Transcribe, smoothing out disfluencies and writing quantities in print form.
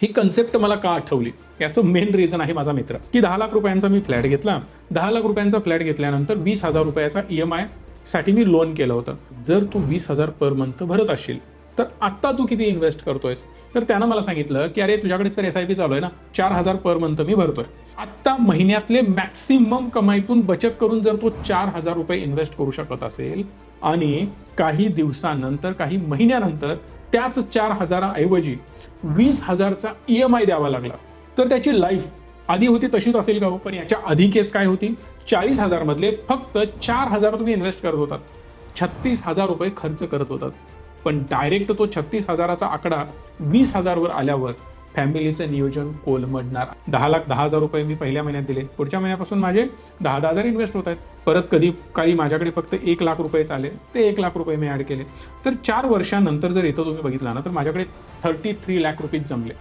ही concept मला का आठवली याचं मेन रिझन आहे माझा मित्र, की 10 लाख रुपयांचा मी फ्लॅट घेतला. 10 लाख रुपयांचा फ्लॅट घेतल्यानंतर 20,000 रुपयाचा EMI साठी मी लोन केलं होतं. जर तू 20,000 पर मंथ भरत असशील तर आत्ता तू किती इन्व्हेस्ट करतोयस? तर त्यानं मला सांगितलं की अरे तुझ्याकडे तर SIP चालू आहे ना, 4,000 पर मंथ मी भरतोय. आत्ता महिन्यातले मॅक्सिमम कमाईतून बचत करून जर तो 4,000 रुपये इन्व्हेस्ट करू शकत असेल आणि काही दिवसानंतर काही महिन्यानंतर त्याच 4,000 ऐवजी 20,000चा EMI द्यावा लागला तर त्याची लाईफ आधी होती तशीच असेल का हो? पण याच्या आधी केस काय होती? 40,000 मधले फक्त 4,000 तुम्ही इन्व्हेस्ट करत होतात, 36,000 रुपये खर्च करत होतात. पण डायरेक्ट तो 36,000चा आकडा 20,000 वर आल्यावर फॅमिलीचं नियोजन कोलमडणार. 10,10,000 रुपये मी पहिल्या महिन्यात दिले, पुढच्या महिन्यापासून माझे 10,000 इन्व्हेस्ट होत आहेत. परत कधी काही माझ्याकडे फक्त 1 लाख रुपयेच आले, ते 1 लाख रुपये मी ऍड केले. तर 4 वर्षानंतर जर इथं तुम्ही बघितला ना तर माझ्याकडे 33 लाख रुपये जमले.